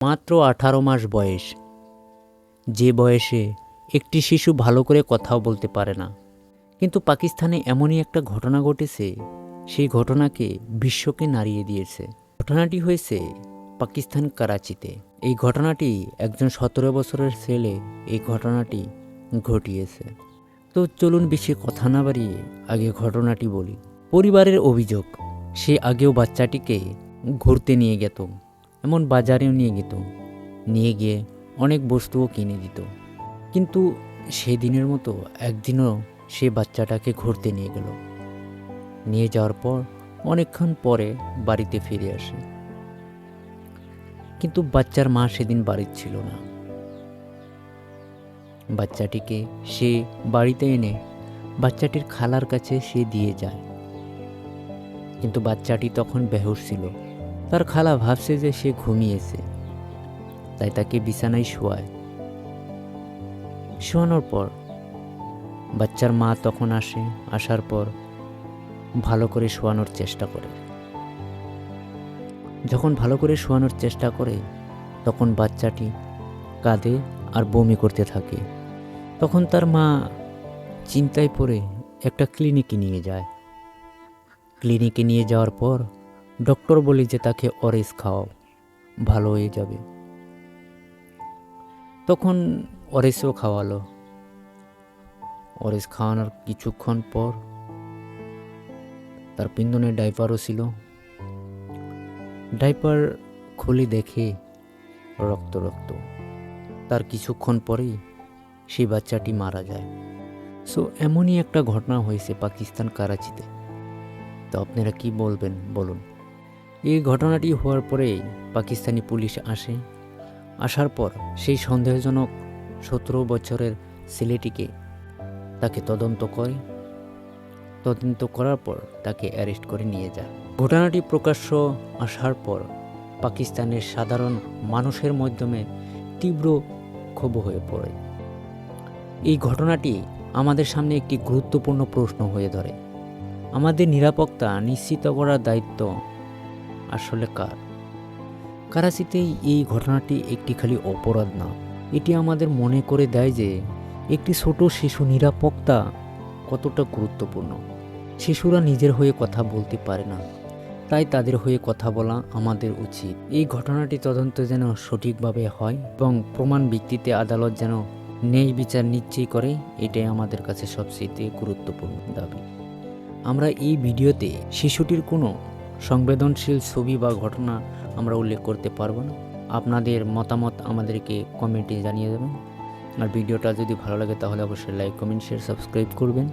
মাত্র 18 মাস বয়স, যে বয়সে একটি শিশু ভালো করে কথাও বলতে পারে না। কিন্তু পাকিস্তানে এমনই একটা ঘটনা ঘটেছে, সেই ঘটনাকে বিশ্বকে নাড়িয়ে দিয়েছে। ঘটনাটি হয়েছে পাকিস্তান করাচিতে। এই ঘটনাটি একজন 17 বছরের ছেলে এই ঘটনাটি ঘটিয়েছে। তো চলুন বেশি কথা না বাড়িয়ে আগে ঘটনাটি বলি। পরিবারের অভিযোগ, সে আগেও বাচ্চাটিকে ঘুরতে নিয়ে যেত, এমন বাজারেও নিয়ে যেত, নিয়ে গিয়ে অনেক বস্তুও কিনে দিত। কিন্তু সেদিনের মতো একদিনও সে বাচ্চাটাকে ঘুরতে নিয়ে গেল। নিয়ে যাওয়ার পর অনেকক্ষণ পরে বাড়িতে ফিরে আসে, কিন্তু বাচ্চার মা সেদিন বাড়িতে ছিল না। বাচ্চাটিকে সে বাড়িতে এনে বাচ্চাটির খালার কাছে সে দিয়ে যায়, কিন্তু বাচ্চাটি তখন বেহুশ ছিল। তার খালা ভাবছে যে সে ঘুমিয়েছে, তাই তাকে বিছানায় শোয়ায়। শোয়ানোর পর বাচ্চার মা তখন আসে, আসার পর ভালো করে শোয়ানোর চেষ্টা করে। যখন ভালো করে শোয়ানোর চেষ্টা করে তখন বাচ্চাটি কাঁদে আর বমি করতে থাকে। তখন তার মা চিন্তায় পড়ে একটা ক্লিনিকে নিয়ে যায়। ক্লিনিকে নিয়ে যাওয়ার পর ডক্টর বলে যে তাকে অরেস খাওয়াও, ভালো হয়ে যাবে। তখন অরেসও খাওয়ালো। অরেস খাওয়ানোর কিছুক্ষণ পর তার পিন্দনে ডাইপারও ছিল। ডাইপার খুলে দেখে রক্ত রক্ত। তার কিছুক্ষণ পরেই সেই বাচ্চাটি মারা যায়। সো এমনই একটা ঘটনা হয়েছে পাকিস্তান করাচিতে। তো আপনারা কি বলবেন বলুন। এই ঘটনাটি হওয়ার পরেই পাকিস্তানি পুলিশ আসে। আসার পর সেই সন্দেহজনক 17 বছরের ছেলেটিকে তাকে তদন্ত করে। তদন্ত করার পর তাকে অ্যারেস্ট করে নিয়ে যায়। ঘটনাটি প্রকাশ্য আসার পর পাকিস্তানের সাধারণ মানুষের মাধ্যমে তীব্র ক্ষোভ হয়ে পড়ে। এই ঘটনাটি আমাদের সামনে একটি গুরুত্বপূর্ণ প্রশ্ন হয়ে ধরে। আমাদের নিরাপত্তা নিশ্চিত করার দায়িত্ব আসলে কার? করাচিতেই এই ঘটনাটি একটি খালি অপরাধ না, এটি আমাদের মনে করে দেয় যে একটি ছোট শিশু নিরাপত্তা কতটা গুরুত্বপূর্ণ। শিশুরা নিজের হয়ে কথা বলতে পারে না, তাই তাদের হয়ে কথা বলা আমাদের উচিত। এই ঘটনাটি তদন্ত যেন সঠিকভাবে হয় এবং প্রমাণ ভিত্তিতে আদালত যেন ন্যায় বিচার নিশ্চয় করে, এটাই আমাদের কাছে সবচেয়ে গুরুত্বপূর্ণ দাবি। আমরা এই ভিডিওতে শিশুটির কোনো সংবেদনশীল ছবি বা ঘটনা আমরা উল্লেখ করতে পারবো না। আপনাদের মতামত আমাদেরকে কমেন্টে জানিয়ে দেবেন। আর ভিডিওটা যদি ভালো লাগে তাহলে অবশ্যই লাইক, কমেন্ট, শেয়ার, সাবস্ক্রাইব করবেন।